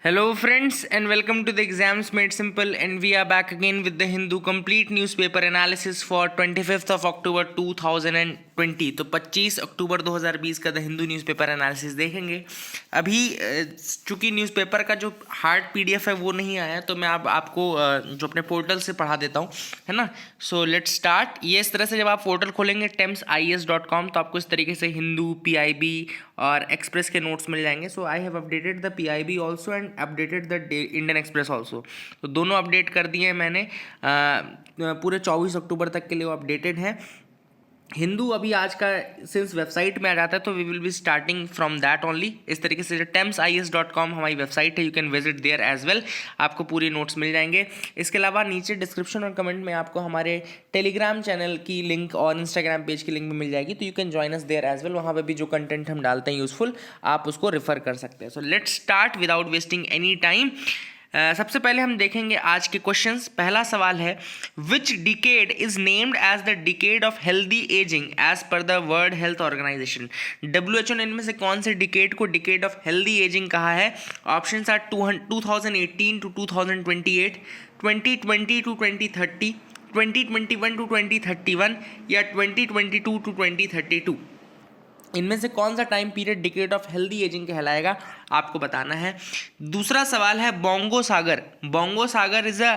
Hello, friends, and welcome to the Exams Made Simple. And we are back again with the Hindu complete newspaper analysis for 25th of October 2020. तो 25 अक्टूबर 2020 का the Hindu newspaper analysis देखेंगे. अभी चूंकि newspaper का जो hard PDF है वो नहीं आया, तो मैं आपको जो अपने पोर्टल से पढ़ा देता हूँ, है ना. So let's start. ये इस तरह से जब आप पोर्टल खोलेंगे TEMSIES.com, तो आपको इस तरीके से हिंदू, PIB और एक्सप्रेस के नोट्स मिल जाएंगे. So I have updated the PIB also and updated the Indian Express also. तो दोनों अपडेट कर दिए हैं मैंने. पूरे 24 अक्टूबर तक के लिए वो अपडेटेड है. हिंदू अभी आज का सिंस वेबसाइट में आ जाता है, तो we will be starting from that only. इस तरीके से TEMSIES.com हमारी वेबसाइट है, you can visit there as well. आपको पूरे नोट्स मिल जाएंगे. इसके अलावा नीचे डिस्क्रिप्शन और कमेंट में आपको हमारे टेलीग्राम चैनल की लिंक और इंस्टाग्राम पेज की लिंक भी मिल जाएगी, तो you can join us there as well. वहाँ पर भी जो कंटेंट हम डालते हैं यूजफुल, आप उसको रेफर कर सकते हैं. So let's start without wasting any time. सबसे पहले हम देखेंगे आज के क्वेश्चंस. पहला सवाल है, which decade is named as the decade of healthy ageing as per the World Health Organization. WHO ने इनमें से कौन से डिकेड को डिकेड ऑफ हेल्दी एजिंग कहा है? Options are 2018 to 2028, 2020 to 2030, 2021 to 2031 या 2022 to 2032. इनमें से कौन सा time period decade of healthy ageing कहलाएगा, आपको बताना है. दूसरा सवाल है, Bongo Sagar. Bongo Sagar is a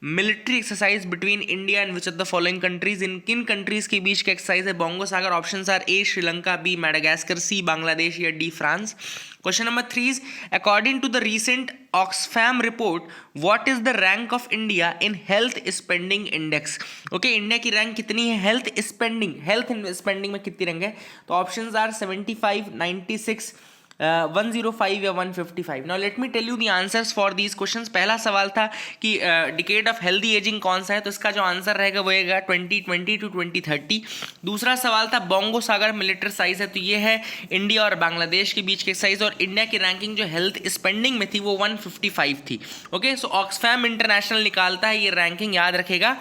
military exercise between India and which of the following countries. इन किन कंट्रीज के बीच का एक्सरसाइज है Bongo Sagar? Options are A Sri Lanka, B Madagascar, C Bangladesh या D France. Question number 3 is, according to the recent Oxfam report, what is the rank of India in health spending index. Okay, India की rank कितनी है health spending में कितनी rank है? तो options are 75, 96, 105 या 155. Now let me tell you the answers for these questions. पहला सवाल था कि डिकेड ऑफ हेल्दी एजिंग कौन सा है, तो इसका जो आंसर रहेगा वो रहेगा 2020 to 2030. दूसरा सवाल था, बोंगो सागर मिलिट्री साइज है, तो ये है इंडिया और बांग्लादेश के बीच के साइज, और इंडिया की रैंकिंग जो हेल्थ स्पेंडिंग में थी वो 155 थी. ओके, सो ऑक्सफैम इंटरनेशनल निकालता है ये रैंकिंग, याद रखेगा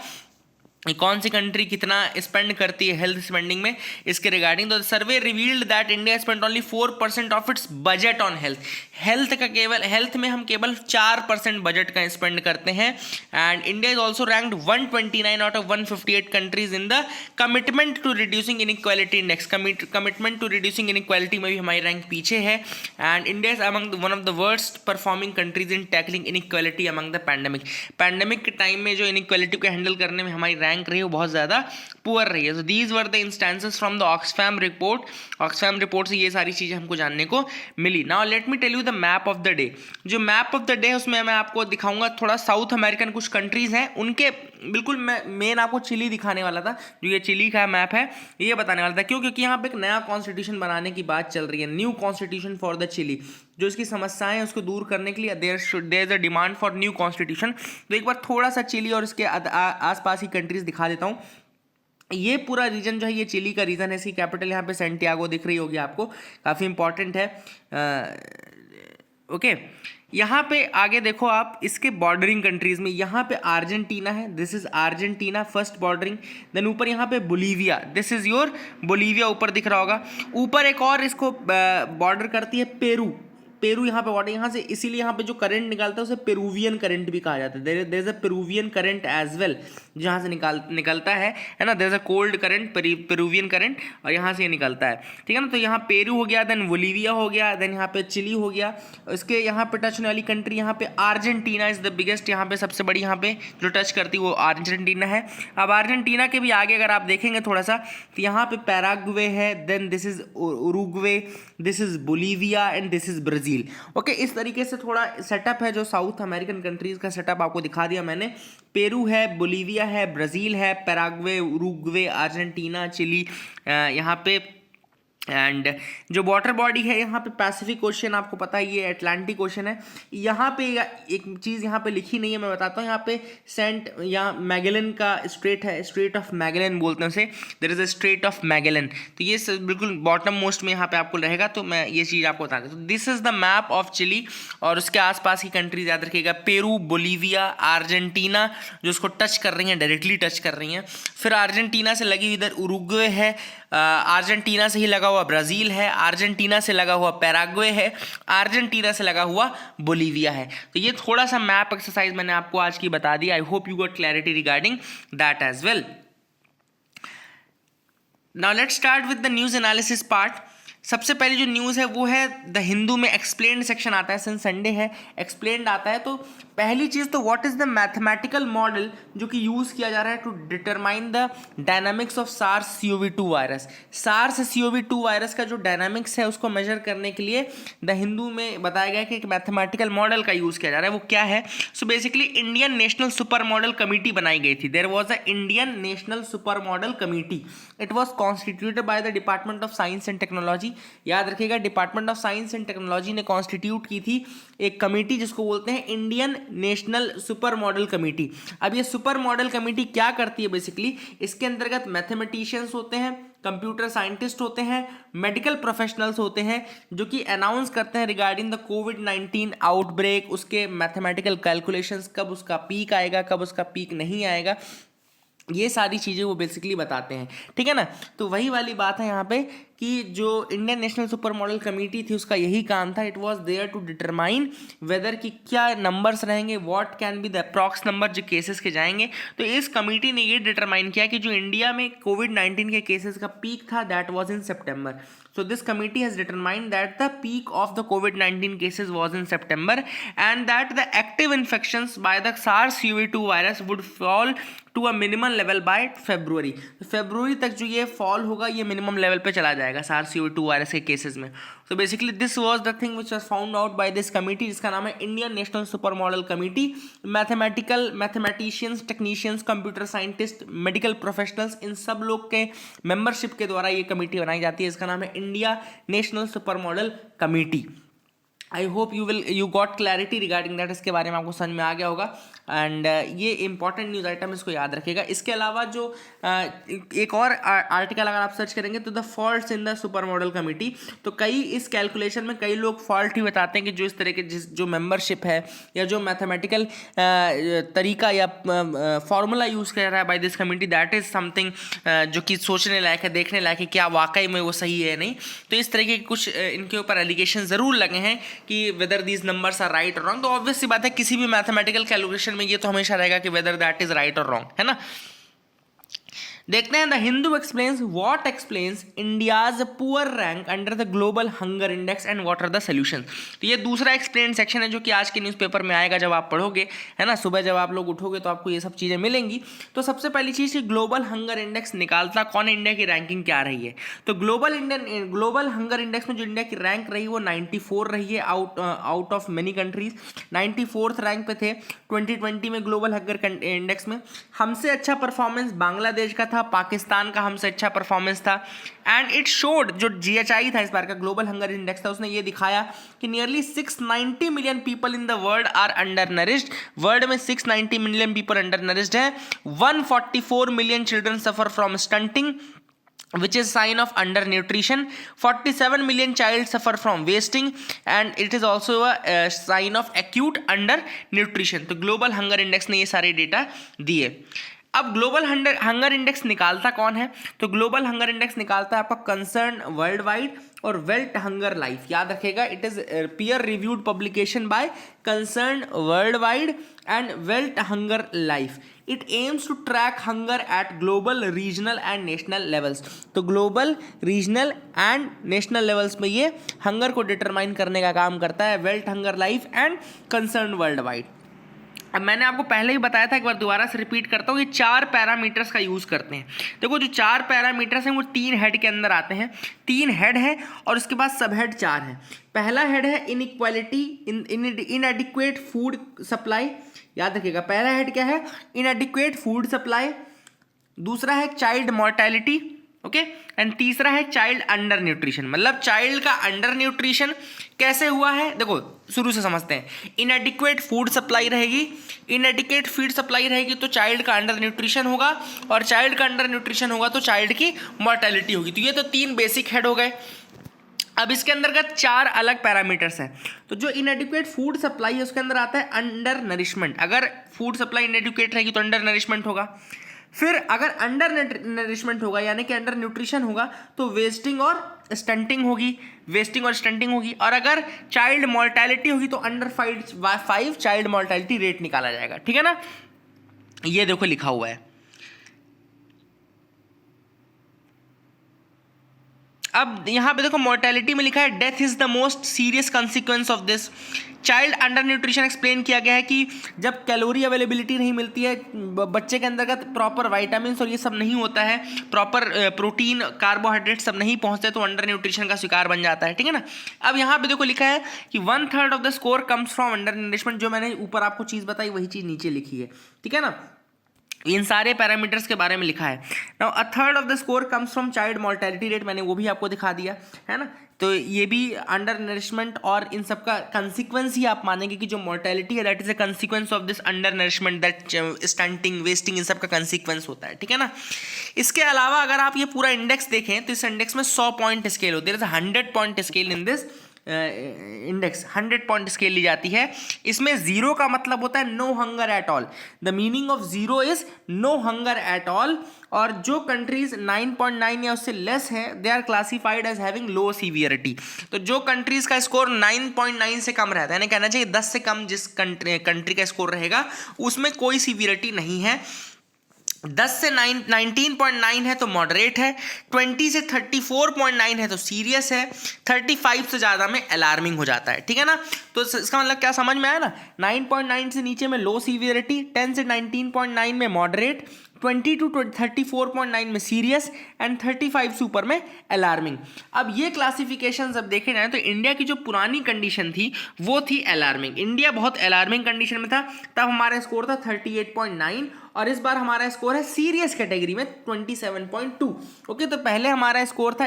कौन सी कंट्री कितना स्पेंड करती है हेल्थ स्पेंडिंग में. इसके regarding the survey revealed that India spend only 4% of its budget on health. Health में हम केवल 4% बजट का स्पेंड करते हैं. And India is also ranked 129 out of 158 countries in the commitment to reducing inequality index. Commitment to reducing inequality में भी हमारी rank पीछे है. And India is among one of the worst performing countries in tackling inequality among the pandemic के time में जो inequality को handle करने में हमारी रैंक रही है वो बहुत ज़्यादा पुअर रही है. So these were the instances from the Oxfam report. Oxfam report से ये सारी चीज़ें हमको जानने को मिली. Now let me tell you the map of the day. जो मैप ऑफ द डे है उसमें मैं आपको दिखाऊंगा थोड़ा साउथ अमेरिकन कुछ कंट्रीज़ हैं उनके बिल्कुल. मैं मेन आपको चिली दिखाने वाला था, जो ये चिली का मैप है ये बताने वाला था. क्यों? क्योंकि यहाँ पे एक नया कॉन्स्टिट्यूशन बनाने की बात चल रही है, new constitution for the Chile. जो इसकी समस्याएं हैं उसको दूर करने के लिए there is a demand for new constitution. तो एक बार थोड़ा सा चिली और इसके आसपास की कंट्रीज दिखा देता हूँ. ये पूरा रीजन जो है ये चिली का रीजन है. इसकी कैपिटल यहाँ पे सेंटियागो दिख रही होगी आपको, काफ़ी इंपॉर्टेंट है. ओके, यहाँ पे आगे देखो आप इसके बॉर्डरिंग कंट्रीज में, यहाँ पे अर्जेंटीना है, this is Argentina first bordering. Then ऊपर यहाँ पे Bolivia, this is your Bolivia ऊपर दिख रहा होगा. ऊपर एक और इसको बॉर्डर करती है पेरू. पेरू यहाँ पे वाटर, यहाँ से इसीलिए यहाँ पे जो करंट निकालता है उसे पेरूवियन करंट भी कहा जाता है. There is a Peruvian current as well, जहाँ से निकलता है ना. There is a cold current, Peruvian current, और यहाँ से ये निकलता है. ठीक है ना. तो यहाँ पेरू हो गया, देन बोलीविया हो गया, देन यहाँ पे चिली हो गया. इसके यहाँ पे टच होने वाली कंट्री यहाँ पे अर्जेंटीना इज द बिगेस्ट. यहाँ पे सबसे बड़ी यहाँ पे जो टच करती है वो अर्जेंटीना है. अब अर्जेंटीना के भी आगे अगर आप देखेंगे थोड़ा सा, तो यहाँ पे पैराग्वे है, then this is Uruguay, this is Bolivia and this is Brazil. Okay, इस तरीके से थोड़ा सेटअप है जो साउथ अमेरिकन कंट्रीज का सेटअप आपको दिखा दिया मैंने. पेरू है, बोलीविया है, ब्राजील है, पैराग्वे, उरुग्वे, अर्जेंटीना, चिली यहाँ पे. एंड जो वाटर बॉडी है यहाँ पे पैसिफिक ओशन, आपको पता है ये अटलांटिक ओशन है. यहाँ पे एक चीज़ यहाँ पे लिखी नहीं है, मैं बताता हूँ. यहाँ पे यहाँ मैगेलन का स्ट्रेट है, स्ट्रेट ऑफ मैगेलन बोलते हैं उसे. There is a strait of Magellan. तो ये बिल्कुल बॉटम मोस्ट में यहाँ पे आपको रहेगा, तो मैं ये चीज़ आपको बता दें. तो this is the map of Chile, और उसके आसपास की कंट्रीज याद रखिएगा, पेरू, बोलीविया, अर्जेंटीना जो उसको टच कर रही हैं, डायरेक्टली टच कर रही हैं. फिर अर्जेंटीना से लगी इधर उरुग्वे है, अर्जेंटीना से ही लगा हुआ ब्राज़ील है, अर्जेंटीना से लगा हुआ पैराग्वे है, अर्जेंटीना से लगा हुआ बोलीविया है। तो ये थोड़ा सा मैप एक्सरसाइज मैंने आपको आज की बता दी। I hope you got clarity regarding that as well. Now let's start with the news analysis part. सबसे पहले जो न्यूज़ है वो है द हिंदू में एक्सप्लेन्ड सेक्शन आता है, सिंस संडे है एक्सप्लेन्ड आता है। तो पहली चीज़ तो what is the mathematical model जो कि यूज़ किया जा रहा है to determine the dynamics of SARS CoV-2 virus. SARS CoV-2 virus का जो डायनामिक्स है उसको मेजर करने के लिए द हिंदू में बताया गया कि एक मैथमेटिकल मॉडल का यूज़ किया जा रहा है। वो क्या है? So basically Indian national super model committee बनाई गई थी। There was a Indian national super model committee. It was constituted by the department of science and technology. याद रखिएगा, department of science and technology ने कॉन्स्टिट्यूट की थी एक committee जिसको बोलते हैं Indian national super model committee. अब ये सुपर मॉडल कमेटी क्या करती है? बेसिकली इसके अंतर्गत मैथमेटिशियंस होते हैं, कंप्यूटर साइंटिस्ट होते हैं, मेडिकल प्रोफेशनल्स होते हैं जो कि अनाउंस करते हैं रिगार्डिंग द कोविड-19 आउटब्रेक, उसके मैथमेटिकल कैलकुलेशंस, कब उसका पीक आएगा, कब उसका पीक नहीं आएगा, ये सारी चीज़ें वो बेसिकली बताते हैं। ठीक है ना? तो वही वाली बात है यहाँ पे कि जो Indian national super model committee थी उसका यही काम था। It was there to determine whether कि क्या नंबर्स रहेंगे, what can be the approx number जो केसेस के जाएंगे। तो इस कमेटी ने ये डिटरमाइन किया कि जो इंडिया में कोविड-19 के केसेस का पीक था that was in September. So this committee has determined that the peak of the COVID-19 cases was in September and that the active infections by the SARS-CoV-2 virus would fall to a minimum level by February. February तक जो ये fall होगा ये minimum level पे चला जाएगा SARS-CoV-2 virus के cases में। So basically this was the thing which was found out by this committee जिसका नाम है Indian National Super Model Committee। Mathematicians, technicians, computer scientist, medical professionals, इन सब लोग के मेंबरशिप के द्वारा ये कमेटी बनाई जाती है। इसका नाम है India national super model committee. I hope you got clarity regarding that. इसके बारे में आपको समझ में आ गया होगा एंड ये इंपॉर्टेंट न्यूज़ आइटम, इसको याद रखिएगा। इसके अलावा जो एक और आर्टिकल अगर आप सर्च करेंगे तो the faults in the super model committee, तो कई इस कैलकुलेशन में कई लोग फॉल्ट ही बताते हैं कि जो इस तरह के जो मेंबरशिप है या जो मैथमेटिकल तरीका या फॉर्मूला यूज़ किया रहा है by this committee, that is something जो कि सोचने लायक है, देखने लायक है क्या वाकई में वो सही है नहीं। तो इस तरीके के कुछ इनके ऊपर एलिगेशन ज़रूर लगे हैं कि whether these numbers are right और रॉन्ग। तो ऑब्वियस सी बात है किसी भी मैथमेटिकल कैलकुलेशन में ये तो हमेशा रहेगा कि वेदर दैट इज राइट और रॉन्ग, है ना। देखते हैं the Hindu explains what explains India's poor rank under the global hunger index and what are the solution. तो ये दूसरा एक्सप्लेन सेक्शन है जो कि आज के न्यूज़पेपर में आएगा जब आप पढ़ोगे, है ना। सुबह जब आप लोग उठोगे तो आपको ये सब चीज़ें मिलेंगी। तो सबसे पहली चीज़ कि ग्लोबल हंगर इंडेक्स निकालता कौन, इंडिया की रैंकिंग क्या रही है। तो ग्लोबल हंगर इंडेक्स में जो इंडिया की रैंक रही वो 94 रही है out of many countries. 94th rank पे थे 2020 में ग्लोबल हंगर इंडेक्स में। हमसे अच्छा परफॉर्मेंस बांग्लादेश का था, पाकिस्तान का हमसे अच्छा परफॉर्मेंस था एंड इट शोड, जो GHI था इस बार का ग्लोबल हंगर इंडेक्स था, उसने ये दिखाया कि nearly 690 million people in the world are undernourished. World में 690 मिलियन पीपल अंडर नरिश्ड है। 144 million children suffer from stunting which is sign of undernutrition. 47 million child suffer from wasting and it is also a sign of acute undernutrition. तो global hunger index ने ये सारे data दिए। अब global hunger index निकालता कौन है? तो ग्लोबल हंगर इंडेक्स निकालता है आपका कंसर्न वर्ल्ड वाइड और वेल्थ हंगर लाइफ। याद रखेगा, it is peer reviewed publication by Concern Worldwide and wealth hunger life. It aims to track hunger at global, regional and national levels. तो global, regional and national levels में ये hunger को determine करने का काम करता है, wealth hunger life and concern world wide. अब मैंने आपको पहले ही बताया था, एक बार दोबारा से रिपीट करता हूँ, ये 4 पैरामीटर्स का यूज़ करते हैं। देखो जो 4 पैरामीटर्स हैं वो 3 हेड के अंदर आते हैं। 3 हेड है और उसके बाद सब हेड 4 है। पहला हेड है इनइक्वालिटी, इनएडिक्वेट फूड सप्लाई। याद रखिएगा, पहला हेड क्या है? इनएडिक्वेट फूड सप्लाई। दूसरा है चाइल्ड मॉर्टेलिटी, ओके, एंड तीसरा है चाइल्ड अंडर न्यूट्रिशन। मतलब चाइल्ड का अंडर न्यूट्रिशन कैसे हुआ है, देखो शुरू से समझते हैं। इनएडिक्वेट फूड सप्लाई रहेगी, इनएडिक्वेट फीड सप्लाई रहेगी तो चाइल्ड का अंडर न्यूट्रिशन होगा, और चाइल्ड का अंडर न्यूट्रिशन होगा तो चाइल्ड की मॉर्टेलिटी होगी। तो ये तो 3 बेसिक हेड हो गए। अब इसके अंतर्गत 4 अलग पैरामीटर्स हैं। तो जो इनएडिक्वेट फूड सप्लाई है उसके अंदर आता है अंडर नरिशमेंट। अगर फूड सप्लाई इनएडिक्वेट रहेगी तो अंडर नरिशमेंट होगा। फिर अगर अंडर नरिशमेंट होगा यानी कि अंडर न्यूट्रिशन होगा तो वेस्टिंग और स्टंटिंग होगी, वेस्टिंग और स्टंटिंग होगी, और अगर चाइल्ड मोर्टेलिटी होगी तो अंडर 5 चाइल्ड मोर्टेलिटी रेट निकाला जाएगा, ठीक है ना। ये देखो लिखा हुआ है। अब यहाँ पे देखो मोर्टेलिटी में लिखा है death is the most serious consequence of this. Child under nutrition explain किया गया है कि जब कैलोरी अवेलेबिलिटी नहीं मिलती है, बच्चे के अंतर्गत प्रॉपर वाइटामिन और ये सब नहीं होता है, प्रॉपर प्रोटीन कार्बोहाइड्रेट सब नहीं पहुंचते, तो अंडर न्यूट्रिशन का शिकार बन जाता है, ठीक है ना। अब यहाँ पे देखो लिखा है कि 1/3 of the score comes from under nutrition. जो मैंने ऊपर आपको चीज़ बताई वही चीज़ नीचे लिखी है, ठीक है ना। इन सारे पैरामीटर्स के बारे में लिखा है। Now 1/3 of the score comes from child mortality rate, मैंने वो भी आपको दिखा दिया है ना। तो ये भी अंडर नरिशमेंट और इन सब का कंसिक्वेंस ही आप मानेंगे कि जो मोर्टेलिटी है that is a consequence of this undernourishment, that stunting, wasting, इन सब का कंसिक्वेंस होता है, ठीक है ना। इसके अलावा अगर आप ये पूरा इंडेक्स देखें तो इस इंडेक्स में 100 पॉइंट स्केल होती है, 100 point scale in this index 100 point scale ली जाती है। इसमें 0 का मतलब होता है no hunger at all. The meaning of 0 is no hunger at all. और जो कंट्रीज 9.9 या उससे लेस है they are classified as having low severity. तो जो कंट्रीज का स्कोर 9.9 से कम रहता है, यानी कहना चाहिए 10 से कम जिस कंट्री का स्कोर रहेगा उसमें कोई सीवियरिटी नहीं है। 10 से 19.9 है तो मॉडरेट है, 20 से 34.9 है तो सीरियस है, 35 से ज़्यादा में अलार्मिंग हो जाता है, ठीक है ना। तो इसका मतलब क्या समझ में आया ना, 9.9 से नीचे में लो सीवियरिटी, 10 से 19.9 में मॉडरेट, 20 to 34.9 में सीरियस एंड 35 से ऊपर में अलार्मिंग। अब ये क्लासिफिकेशन जब देखे जाए तो इंडिया की जो पुरानी कंडीशन थी वो थी अलार्मिंग। इंडिया बहुत अलार्मिंग कंडीशन में था, तब हमारा स्कोर था 38.9 और इस बार हमारा स्कोर है सीरियस कैटेगरी में 27.2। ओके, तो पहले हमारा स्कोर था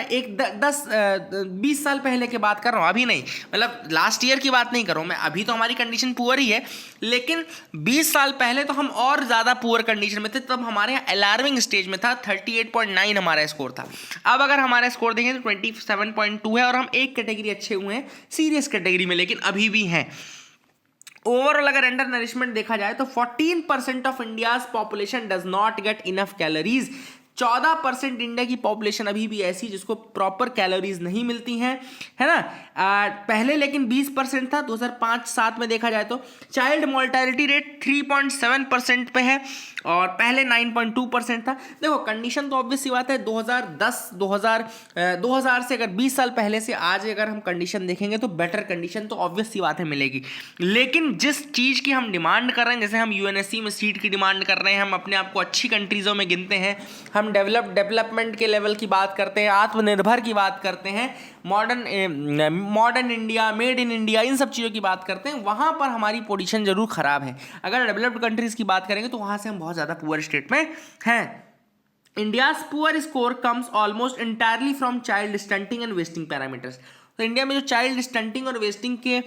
20 साल पहले की बात कर रहा हूँ, अभी नहीं, मतलब लास्ट ईयर की बात नहीं कर रहा हूँ मैं। अभी तो हमारी कंडीशन पुअर ही है, लेकिन 20 साल पहले तो हम और ज़्यादा पुअर कंडीशन में थे, तब हमारे यहाँ अलार्मिंग स्टेज में था, 38.9 हमारा स्कोर था। अब अगर हमारा स्कोर देखें तो 27.2 है और हम एक कैटेगरी अच्छे हुए हैं सीरियस कैटेगरी में, लेकिन अभी भी हैं। ओवरऑल अगर अंडर नरिशमेंट देखा जाए तो 14% of India's population does not get enough calories. 14% India की पॉपुलेशन अभी भी ऐसी जिसको प्रॉपर कैलोरीज नहीं मिलती हैं, है ना। पहले लेकिन 20% था 2005-7 में देखा जाए तो। चाइल्ड मोर्टेलिटी रेट 3.7% पे है और पहले 9.2% था। देखो कंडीशन तो ऑब्वियस सी बात है, 2000 से अगर 20 साल पहले से आज अगर हम कंडीशन देखेंगे तो बेटर कंडीशन तो ऑब्वियस सी बात है मिलेगी। लेकिन जिस चीज़ की हम डिमांड कर रहे हैं, जैसे हम यूएनएससी में सीट की डिमांड कर रहे हैं, हम अपने आप को अच्छी कंट्रीज़ों में गिनते हैं, हम डेवलपमेंट के लेवल की बात करते हैं, आत्मनिर्भर की बात करते हैं, modern India, made in India, इन सब चीज़ों की बात करते हैं, वहाँ पर हमारी पोजीशन जरूर खराब है। अगर डेवलप्ड कंट्रीज़ की बात करेंगे तो वहाँ से हम बहुत ज़्यादा पुअर स्टेट में हैं। India's poor score comes almost entirely from child stunting and wasting parameters. तो इंडिया में जो चाइल्ड स्टंटिंग और वेस्टिंग के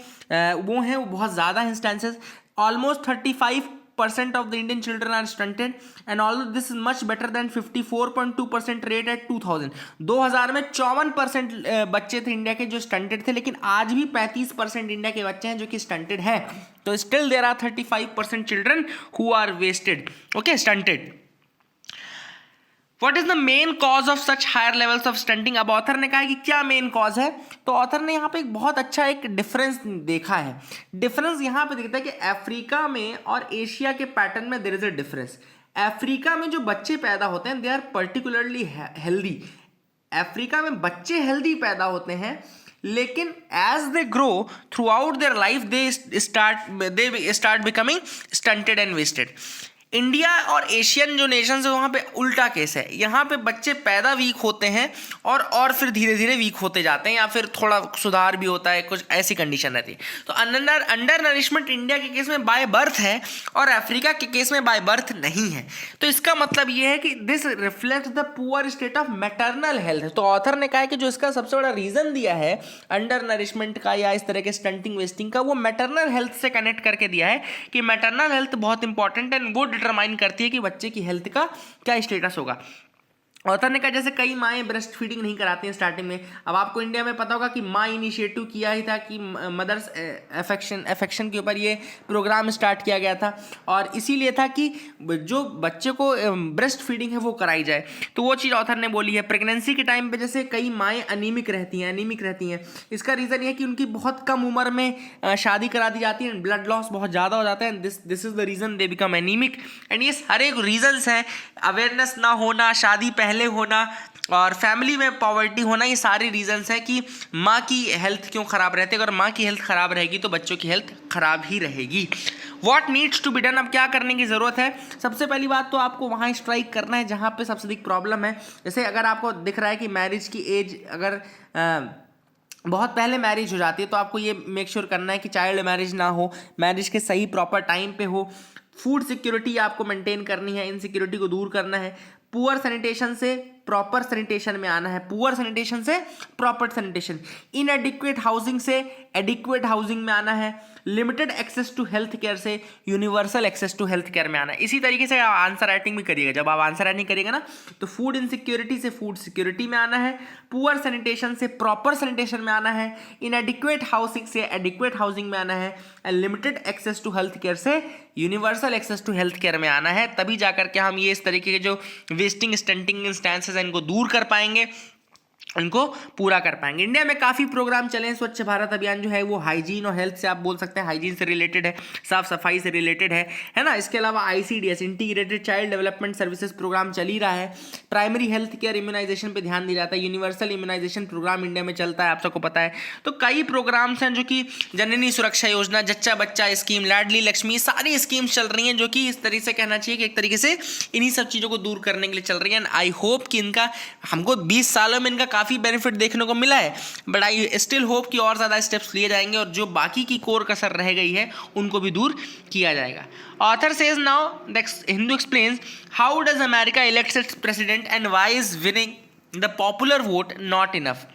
वो हैं वो बहुत ज़्यादा instances, almost 35% of the Indian children are stunted and although this is much better than 54.2% rate at 2000 में 54% बच्चे थे इंडिया के जो स्टंटेड थे, लेकिन आज भी 35% इंडिया के बच्चे हैं जो कि स्टंटेड हैं। तो still there are 35% children who are wasted, okay, stunted. What is the main cause of such higher levels of stunting? अब ऑथर ने कहा है कि क्या मेन कॉज है, तो ऑथर ने यहाँ पे एक बहुत अच्छा एक डिफरेंस देखा है। डिफरेंस यहाँ पे दिखता है कि अफ्रीका में और एशिया के पैटर्न में there is a difference. Africa में जो बच्चे पैदा होते हैं they are particularly healthy. Africa में बच्चे हेल्दी पैदा होते हैं, लेकिन as they grow throughout their life they start becoming stunted and wasted. India और एशियन जो नेशंस है वहाँ पे उल्टा केस है। यहाँ पे बच्चे पैदा वीक होते हैं और फिर धीरे धीरे वीक होते जाते हैं, या फिर थोड़ा सुधार भी होता है, कुछ ऐसी कंडीशन रहती है। तो अंडर नरिशमेंट इंडिया के केस में बाय बर्थ है और अफ्रीका के केस में बाय बर्थ नहीं है। तो इसका मतलब ये है कि this reflect the poor state of maternal health. तो ऑथर ने कहा कि जो इसका सबसे बड़ा रीज़न दिया है अंडर नरिशमेंट का या इस तरह के स्टंटिंग वेस्टिंग का, वो मैटरनल हेल्थ से कनेक्ट करके दिया है कि मैटरनल हेल्थ बहुत इंपॉर्टेंट है, वो डिटरमाइन करती है कि बच्चे की हेल्थ का क्या स्टेटस होगा। ऑथर ने कहा जैसे कई माएँ ब्रेस्ट फीडिंग नहीं कराती हैं स्टार्टिंग में। अब आपको इंडिया में पता होगा कि माँ इनिशिएटिव किया ही था कि मदर्स अफेक्शन के ऊपर ये प्रोग्राम स्टार्ट किया गया था, और इसीलिए था कि जो बच्चे को ब्रेस्ट फीडिंग है वो कराई जाए। तो वो चीज़ ऑथर ने बोली है। प्रेगनेंसी के टाइम पे जैसे कई माएँ अनीमिक रहती हैं। इसका रीज़न ये है कि उनकी बहुत कम उम्र में शादी करा दी जाती है, ब्लड लॉस बहुत ज़्यादा हो जाता है। This is the reason they become anaemic. And ये सारे रीजंस हैं, अवेयरनेस ना होना, शादी पहले होना और फैमिली में पॉवर्टी होना, ये सारे रीजंस हैं कि माँ की हेल्थ क्यों खराब रहती है। अगर माँ की हेल्थ खराब रहेगी तो बच्चों की हेल्थ खराब ही रहेगी। What needs to be done, अब क्या करने की ज़रूरत है। सबसे पहली बात तो आपको वहाँ स्ट्राइक करना है जहाँ पे सबसे अधिक प्रॉब्लम है। जैसे अगर आपको दिख रहा है कि मैरिज की एज अगर बहुत पहले मैरिज हो जाती है तो आपको ये मेक श्योर करना है कि चाइल्ड मैरिज ना हो, मैरिज के सही प्रॉपर टाइम पे हो। फूड सिक्योरिटी आपको मेंटेन करनी है, इनसिक्योरिटी को दूर करना है। पुअर सैनिटेशन से प्रॉपर सैनिटेशन में आना है, पुअर सैनिटेशन से प्रॉपर सैनिटेशन। इनएडिक्वेट हाउसिंग से एडिक्वेट हाउसिंग में आना है। Limited access to health care से universal access to health care में आना है। इसी तरीके से आप आंसर राइटिंग भी करिएगा। जब आप आंसर राइटिंग करिएगा ना तो फूड इनसिक्योरिटी से फूड सिक्योरिटी में आना है, पुअर सैनिटेशन से प्रॉपर सैनिटेशन में आना है, इनएडिक्वेट हाउसिंग से एडिक्वेट हाउसिंग में आना है, and limited access to health care से universal access to health care में आना है। तभी जाकर के हम ये इस तरीके के जो वेस्टिंग स्टंटिंग इंस्टेंसेस हैं इनको दूर कर पाएंगे, इनको पूरा कर पाएंगे। इंडिया में काफ़ी प्रोग्राम चले हैं। स्वच्छ भारत अभियान जो है वो हाइजीन और हेल्थ से आप बोल सकते हैं, हाइजीन से रिलेटेड है, साफ सफाई से रिलेटेड है ना। इसके अलावा ICDS integrated child development services program चल ही रहा है। प्राइमरी हेल्थ केयर इम्यूनाइजेशन पे ध्यान दिया जाता है। यूनिवर्सल इम्यूनाइजेशन प्रोग्राम इंडिया में चलता है, आप सबको पता है। तो कई प्रोग्राम्स हैं जो कि जननी सुरक्षा योजना, जच्चा बच्चा स्कीम, लाडली लक्ष्मी, सारी स्कीम्स चल रही हैं जो कि इस तरीके से कहना चाहिए कि एक तरीके से इन्हीं सब चीज़ों को दूर करने के लिए चल रही हैं। आई होप कि इनका हमको 20 सालों में इनका काफ़ी बेनिफिट देखने को मिला है, बट आई स्टिल होप कि और ज़्यादा स्टेप्स लिए जाएंगे और जो बाकी की कोर कसर रह गई है उनको भी दूर किया जाएगा। Author says now the Hindu explains how does America elects it's president and why is winning the popular vote not enough.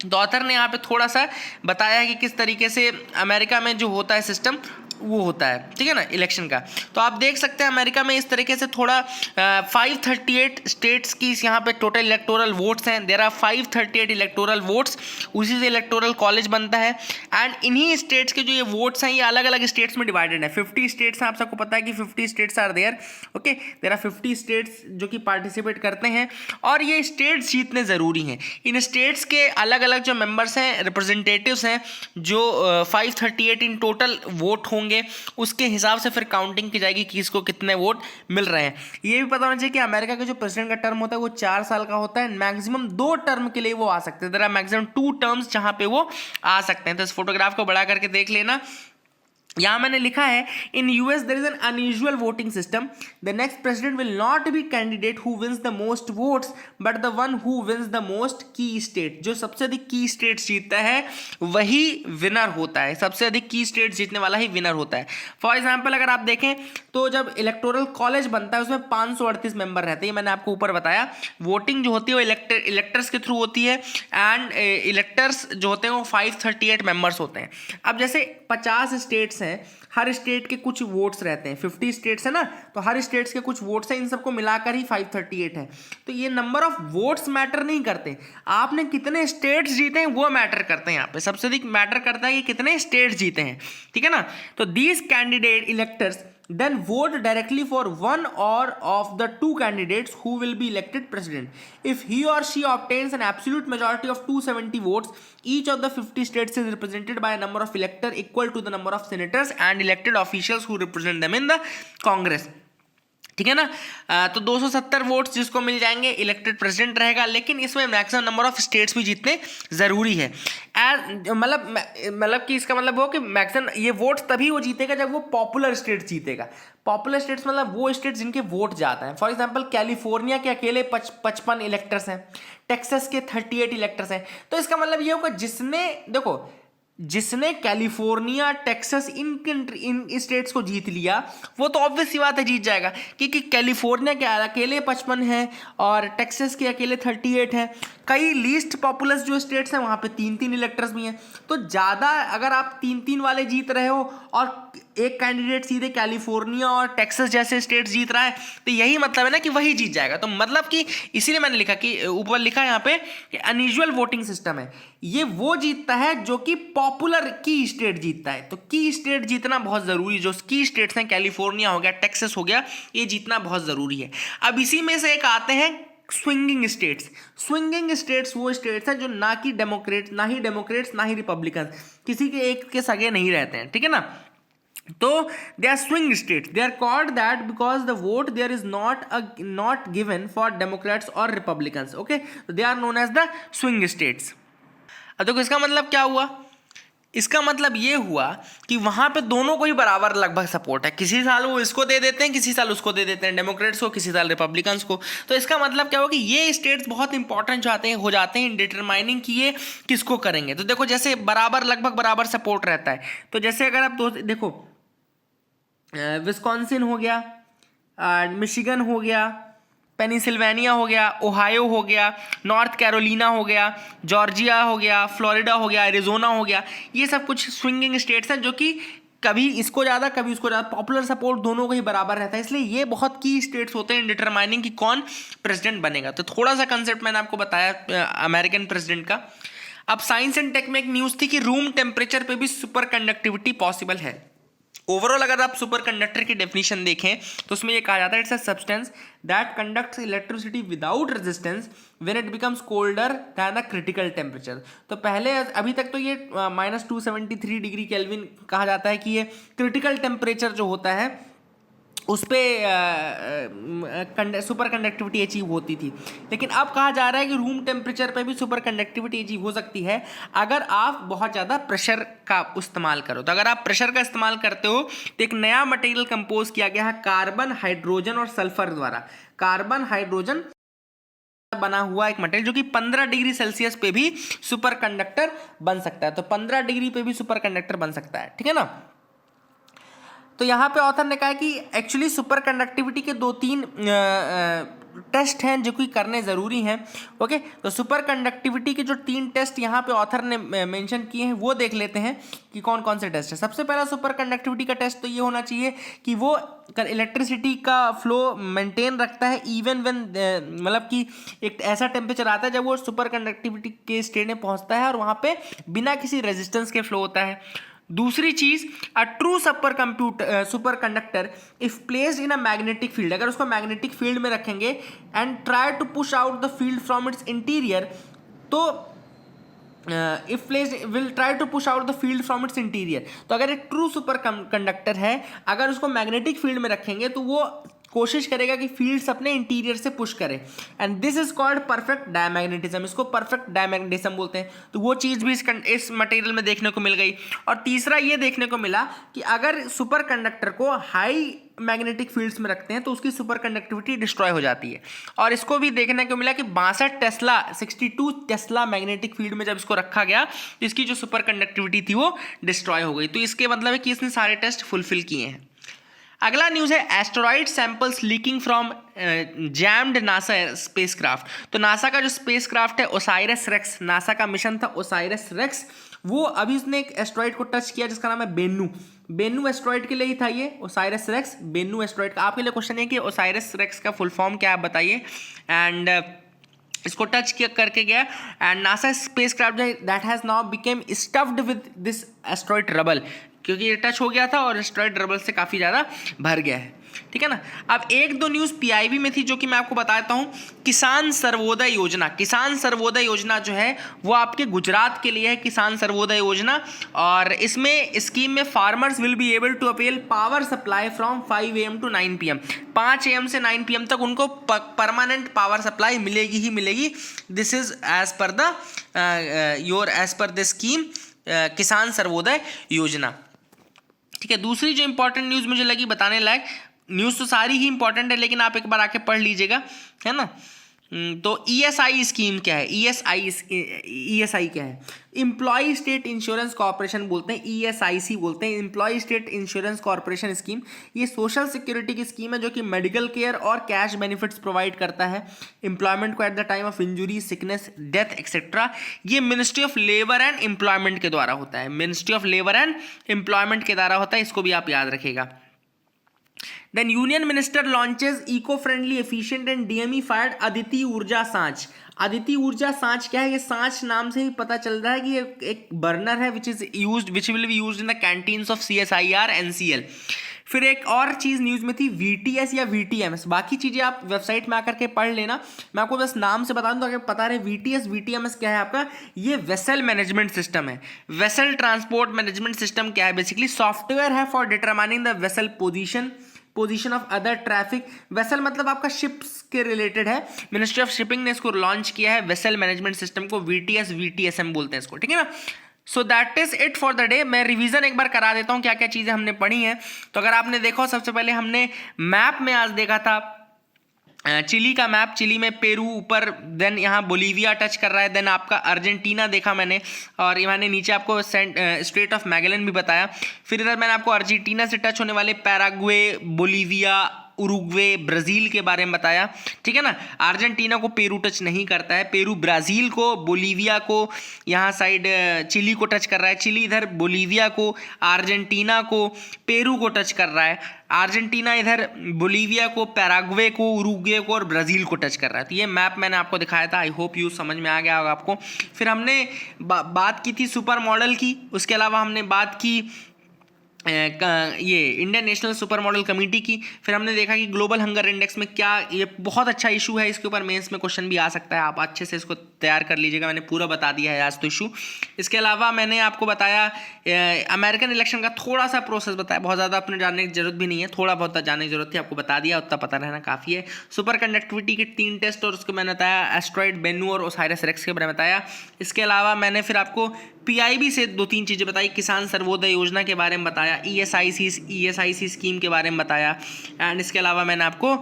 तो ऑथर ने यहाँ पे थोड़ा सा बताया है कि किस तरीके से अमेरिका में जो होता है सिस्टम वो होता है, ठीक है ना, इलेक्शन का। तो आप देख सकते हैं अमेरिका में इस तरीके से थोड़ा 538 स्टेट्स की यहाँ पे टोटल इलेक्टोरल वोट्स हैं। देयर आर 538 इलेक्टोरल वोट्स, उसी से इलेक्टोरल कॉलेज बनता है। एंड इन्हीं स्टेट्स के जो ये वोट्स हैं ये अलग अलग स्टेट्स में डिवाइडेड है। 50 स्टेट्स हैं, आप सबको पता है कि 50 states are there, okay. There are 50 states जो कि पार्टिसिपेट करते हैं और ये स्टेट्स जीतने ज़रूरी हैं। इन स्टेट्स के अलग अलग जो मेंबर्स हैं, रिप्रेजेंटेटिव्स हैं, जो 538 इन टोटल वोट होंगे, उसके हिसाब से फिर काउंटिंग की जाएगी कि इसको कितने वोट मिल रहे हैं। ये भी पता होना चाहिए कि अमेरिका का जो प्रेसिडेंट का टर्म होता है वो 4 साल का होता है। मैक्सिमम 2 टर्म के लिए वो आ सकते हैं। देयर आर मैक्सिमम 2 टर्म्स जहां पे वो आ सकते हैं। तो इस फोटोग्राफ को बड़ा करके देख लेना। यहाँ मैंने लिखा है in US there is an unusual voting system. The next president will not be candidate who wins the most votes but the one who wins the most key state. जो सबसे अधिक की स्टेट्स जीतता है वही विनर होता है। सबसे अधिक की स्टेट्स जीतने वाला ही विनर होता है। फॉर एग्जाम्पल अगर आप देखें तो जब इलेक्टोरल कॉलेज बनता है उसमें 538 मेंबर रहते हैं। मैंने आपको ऊपर बताया वोटिंग जो होती है वो इलेक्टर्स के थ्रू होती है एंड इलेक्टर्स जो होते हैं वो 538 मेंबर्स होते हैं। अब जैसे 50 स्टेट्स हैं, हर स्टेट के कुछ वोट्स रहते हैं। 50 स्टेट्स है ना, तो हर स्टेट्स के कुछ वोट्स हैं, इन सबको मिलाकर ही 538 है। तो ये नंबर ऑफ वोट्स मैटर नहीं करते, आपने कितने स्टेट्स जीते हैं वो मैटर करते हैं। यहाँ पे सबसे अधिक मैटर करता है कि कितने स्टेट्स जीते हैं, ठीक है ना। तो these candidate electors then vote directly for one or of the 2 candidates who will be elected president. If he or she obtains an absolute majority of 270 votes, each of the 50 states is represented by a number of electors equal to the number of senators and elected officials who represent them in the Congress. ठीक है ना। तो 270 votes जिसको मिल जाएंगे elected president रहेगा, लेकिन इसमें maximum number of states भी जीतने ज़रूरी है। मतलब कि इसका मतलब वो कि मैक्सिमम ये वोट्स तभी वो जीतेगा जब वो पॉपुलर स्टेट्स जीतेगा। पॉपुलर स्टेट्स मतलब वो स्टेट्स जिनके वोट ज़्यादा हैं। फॉर एग्जांपल कैलिफोर्निया के अकेले 55 इलेक्टर्स हैं, टेक्सास के 38 इलेक्टर्स हैं। तो इसका मतलब ये होगा जिसने कैलिफोर्निया, टेक्सास इन स्टेट्स को जीत लिया वो तो ऑब्वियस सी बात है जीत जाएगा, क्योंकि कैलिफोर्निया के अकेले 55 है और टेक्सास के अकेले 38 है। कई लीस्ट पॉपुलस जो स्टेट्स हैं वहाँ पे 3-3 इलेक्टर्स भी हैं। तो ज़्यादा अगर आप 3-3 वाले जीत रहे हो और एक कैंडिडेट सीधे कैलिफोर्निया और टेक्सास जैसे स्टेट्स जीत रहा है, तो यही मतलब है ना कि वही जीत जाएगा। तो मतलब कि इसीलिए मैंने लिखा कि ऊपर लिखा है यहाँ पे कि अनयूजुअल वोटिंग सिस्टम है, ये वो जीतता है जो कि पॉपुलर की स्टेट जीतता है। तो की स्टेट जीतना बहुत ज़रूरी, जो की स्टेट्स हैं कैलिफोर्निया हो गया, टेक्सास हो गया, ये जीतना बहुत ज़रूरी है। अब इसी में से एक आते हैं स्विंगिंग स्टेट्स। स्विंगिंग स्टेट्स वो स्टेट्स हैं जो ना ही डेमोक्रेट्स ना ही रिपब्लिकन, किसी के एक के सगे नहीं रहते हैं, ठीक है ना। तो they are swing states, they are called that because the vote there is not given for Democrats और Republicans, okay. They are known as the swing states. अब देखो इसका मतलब क्या हुआ, इसका मतलब ये हुआ कि वहाँ पे दोनों को ही बराबर लगभग सपोर्ट है, किसी साल वो इसको दे देते हैं, किसी साल उसको दे देते हैं डेमोक्रेट्स को, किसी साल रिपब्लिकन्स को। तो इसका मतलब क्या हुआ कि ये स्टेट्स बहुत इंपॉर्टेंट हो जाते हैं इन डिटरमाइनिंग कि ये किसको करेंगे। तो देखो जैसे बराबर लगभग बराबर सपोर्ट रहता है, तो जैसे अगर आप देखो विस्कॉन्सिन हो गया, मिशिगन हो गया, पेनिसिल्वेनिया हो गया, ओहायो हो गया, नॉर्थ कैरोलिना हो गया, जॉर्जिया हो गया, फ्लोरिडा हो गया, एरिजोना हो गया, ये सब कुछ स्विंगिंग स्टेट्स हैं जो कि कभी इसको ज़्यादा कभी उसको ज़्यादा, पॉपुलर सपोर्ट दोनों को ही बराबर रहता है। इसलिए ये बहुत की स्टेट्स होते हैं इन डिटरमाइनिंग कि कौन प्रेसिडेंट बनेगा। तो थोड़ा सा कंसेप्ट मैंने आपको बताया अमेरिकन प्रेसिडेंट का। अब साइंस एंड टेक में एक न्यूज़ थी कि रूम टेम्परेचर पे भी सुपर कंडक्टिविटी पॉसिबल है। ओवरऑल अगर आप सुपर कंडक्टर की डेफिनेशन देखें तो उसमें ये कहा जाता है it's a substance that conducts electricity without resistance when it becomes colder than the critical temperature. तो पहले अभी तक तो ये -273 डिग्री केल्विन कहा जाता है कि ये क्रिटिकल टेम्परेचर जो होता है उस पर सुपर कंडक्टिविटी अचीव होती थी, लेकिन अब कहा जा रहा है कि रूम टेम्परेचर पे भी सुपर कंडक्टिविटी अचीव हो सकती है अगर आप बहुत ज़्यादा प्रेशर का इस्तेमाल करो। तो अगर आप प्रेशर का इस्तेमाल करते हो तो एक नया मटेरियल कंपोज किया गया है कार्बन, हाइड्रोजन और सल्फर द्वारा। कार्बन हाइड्रोजन बना हुआ एक मटेरियल जो कि 15 डिग्री सेल्सियस पे भी सुपर कंडक्टर बन सकता है। तो 15 डिग्री पे भी सुपर कंडक्टर बन सकता है, ठीक है ना। तो यहाँ पे ऑथर ने कहा कि एक्चुअली सुपर कंडक्टिविटी के 2-3 टेस्ट हैं जो कि करने ज़रूरी हैं, ओके। तो सुपर कंडक्टिविटी के जो 3 टेस्ट यहाँ पे ऑथर ने मेंशन किए हैं वो देख लेते हैं कि कौन कौन से टेस्ट है। सबसे पहला सुपर कंडक्टिविटी का टेस्ट तो ये होना चाहिए कि वो इलेक्ट्रिसिटी का फ्लो मेंटेन रखता है इवन व्हेन, मतलब कि एक ऐसा टेम्परेचर आता है जब वो सुपर कंडक्टिविटी के स्टेट में पहुँचता है और वहाँ पे बिना किसी रेजिस्टेंस के फ्लो होता है। दूसरी चीज, a true superconductor if placed in a magnetic field, अगर उसको मैग्नेटिक फील्ड में रखेंगे and try to push out the field from its interior, तो if placed will try to push out the field from its interior. तो अगर एक true super conductor है, अगर उसको मैग्नेटिक फील्ड में रखेंगे तो वो कोशिश करेगा कि फील्ड्स अपने इंटीरियर से पुश करें, and this is called perfect diamagnetism. इसको परफेक्ट डायमैग्नेटिज्म बोलते हैं। तो वो चीज़ भी इस मटेरियल में देखने को मिल गई। और तीसरा ये देखने को मिला कि अगर सुपर कंडक्टर को हाई मैग्नेटिक फील्ड्स में रखते हैं तो उसकी सुपर कंडक्टिविटी डिस्ट्रॉय हो जाती है। और इसको भी देखने को मिला कि 62 टेस्ला मैग्नेटिक फील्ड में जब इसको रखा गया तो इसकी जो सुपर कंडक्टिविटी थी वो डिस्ट्रॉय हो गई। तो इसके मतलब है कि इसने सारे टेस्ट फुलफिल किए हैं। अगला न्यूज़ है asteroid samples leaking from jammed NASA spacecraft. तो नासा का जो स्पेसक्राफ्ट है ओसाइरस रेक्स, नासा का मिशन था ओसाइरस रेक्स, वो अभी उसने एक एस्टेरॉइड को टच किया जिसका नाम है बेन्नू एस्टेरॉइड के लिए ही था ये ओसाइरस रेक्स, बेन्नू एस्टेरॉइड का। आपके लिए क्वेश्चन है कि ओसाइरस रेक्स का फुल फॉर्म क्या है, आप बताइए। एंड इसको टच करके गया and NASA spacecraft that has now become stuffed with this asteroid rubble, क्योंकि ये टच हो गया था और एस्टेरॉइड रबल से काफ़ी ज़्यादा भर गया है, ठीक है ना। अब 1-2 न्यूज़ पीआईबी में थी जो कि मैं आपको बता देता हूँ। किसान सर्वोदय योजना, किसान सर्वोदय योजना जो है वो आपके गुजरात के लिए है, किसान सर्वोदय योजना। और इसमें स्कीम में farmers will be able to avail power supply from 5 AM to 9 PM, 5 AM से 9 PM तक उनको परमानेंट पावर सप्लाई मिलेगी ही मिलेगी। This is as per the scheme Kisan Sarvodaya योजना, ठीक है। दूसरी जो इंपॉर्टेंट न्यूज़ मुझे लगी बताने लायक, न्यूज़ तो सारी ही इंपॉर्टेंट है लेकिन आप एक बार आके पढ़ लीजिएगा, है ना। तो ESI स्कीम क्या है? ESI क्या है? एम्प्लॉय स्टेट इंश्योरेंस कॉर्पोरेशन बोलते हैं, ESIC बोलते हैं, employ state insurance corporation scheme. ये सोशल सिक्योरिटी की स्कीम है जो कि मेडिकल केयर और कैश बेनिफिट्स प्रोवाइड करता है एम्प्लॉयमेंट को at the time of injury, sickness, death etcetera. ये ministry of labour and employment के द्वारा होता है, ministry of labour and employment के द्वारा होता है, इसको भी आप याद रखिएगा। Then Union Minister launches eco-friendly, efficient and DME-fired Aditi ऊर्जा सांच। अदिति ऊर्जा सांच क्या है? ये सांच नाम से ही पता चल रहा है कि ये एक बर्नर है which will be used in the canteens of CSIR NCL। फिर एक और चीज़ न्यूज़ में थी VTS या VTMS। बाकी चीज़ें आप वेबसाइट में आकर के पढ़ लेना, मैं आपको बस नाम से बता दूं ताकि पता रहे VTS VTMS क्या है आपका। ये वेसल मैनेजमेंट सिस्टम है, वेसल ट्रांसपोर्ट मैनेजमेंट सिस्टम क्या है? बेसिकली सॉफ्टवेयर है for determining the vessel position of other traffic vessel, मतलब आपका शिप्स के रिलेटेड है। मिनिस्ट्री ऑफ शिपिंग ने इसको लॉन्च किया है, वेसल मैनेजमेंट सिस्टम को VTS VTSM बोलते हैं इसको, ठीक है ना। So that is it for the day. मैं रिवीजन एक बार करा देता हूँ क्या क्या चीज़ें हमने पढ़ी हैं। तो अगर आपने देखो, सबसे पहले हमने मैप में आज देखा था चिली का मैप, चिली में पेरू ऊपर, देन यहाँ बोलीविया टच कर रहा है, देन आपका अर्जेंटीना देखा मैंने, और मैंने नीचे आपको स्ट्रेट ऑफ मैगेलन भी बताया। फिर इधर मैंने आपको अर्जेंटीना से टच होने वाले पैराग्वे, बोलीविया, उरुग्वे, ब्राज़ील के बारे में बताया, ठीक है ना। अर्जेंटीना को पेरू टच नहीं करता है, पेरू ब्राज़ील को, बोलीविया को, यहाँ साइड चिली को टच कर रहा है, चिली इधर बोलीविया को, अर्जेंटीना को, पेरू को टच कर रहा है, अर्जेंटीना इधर बोलीविया को, पैराग्वे को, उरुग्वे को और ब्राज़ील को टच कर रहा है। तो ये मैप मैंने आपको दिखाया था, आई होप यू समझ में आ गया होगा आपको। फिर हमने बात की थी सुपर मॉडल की, उसके अलावा हमने बात की ये Indian national super model committee की। फिर हमने देखा कि ग्लोबल हंगर इंडेक्स में क्या, ये बहुत अच्छा इशू है, इसके ऊपर मेंस में क्वेश्चन भी आ सकता है, आप अच्छे से इसको तैयार कर लीजिएगा, मैंने पूरा बता दिया है आज तो इशू। इसके अलावा मैंने आपको बताया अमेरिकन इलेक्शन का थोड़ा सा प्रोसेस बताया, बहुत ज़्यादा अपने जानने की जरूरत भी नहीं है, थोड़ा बहुत जानने की जरूरत थी, आपको बता दिया, उतना पता रहना काफ़ी है। सुपर कंडक्टिविटी के 3 टेस्ट और उसको मैंने बताया, एस्ट्रॉइड, बेनू और ओसाइरस रेक्स के बारे में बताया। इसके अलावा मैंने फिर आपको PIB से 2-3 चीज़ें बताई, किसान सर्वोदय योजना के बारे में बताया, ESIC स्कीम के बारे में बताया, एंड इसके अलावा मैंने आपको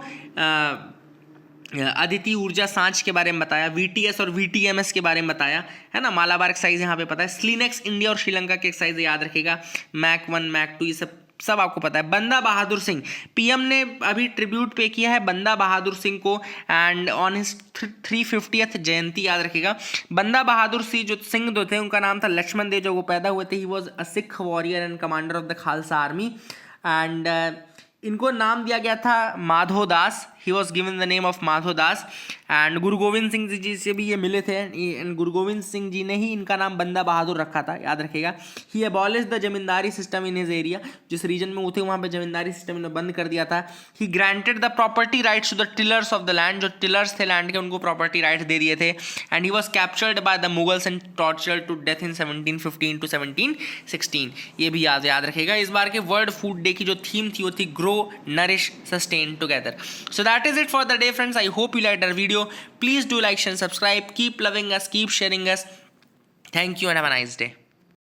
अदिति ऊर्जा सांच के बारे में बताया, VTS और VTMS के बारे में बताया, है ना। मालाबार एक्साइज यहाँ पे पता है, स्लीनेक्स इंडिया और श्रीलंका के एक्साइज याद रखेगा, मैक 1 मैक 2 ये सब आपको पता है। बंदा बहादुर सिंह, PM ने अभी ट्रिब्यूट पे किया है बंदा बहादुर सिंह को, एंड ऑन हिज 350th जयंती याद रखेगा। बंदा बहादुर सिंह जो थे, उनका नाम था लक्ष्मण देव, जो वो पैदा हुए थे। He was a Sikh warrior and commander of the Khalsa army, and इनको नाम दिया गया था Madho Das, he was given the name of Madho Das. And Guru Gobind Singh ji से भी ये मिले थे, एंड गुरु गोविंद सिंह जी ने ही इनका नाम बंदा बहादुर रखा था, याद रखेगा। He abolish the zamindari system in his area, जिस रीजन में वो थे वहाँ पे जमींदारी सिस्टम इन्होंने बंद कर दिया था। He granted the property rights to the tillers of the land, जो टिलर्स थे लैंड के उनको प्रॉपर्टी राइट्स दे दिए थे। And he was captured by the Mughals and tortured to death in 1715 to 1716, ये भी याद रखेगा। इस बार के वर्ल्ड फूड डे की जो थीम थी वो थी grow, nourish, sustain together. So that is it for the day friends, I hope you liked our video. Please do like, share, subscribe, keep loving us, keep sharing us. Thank you and have a nice day.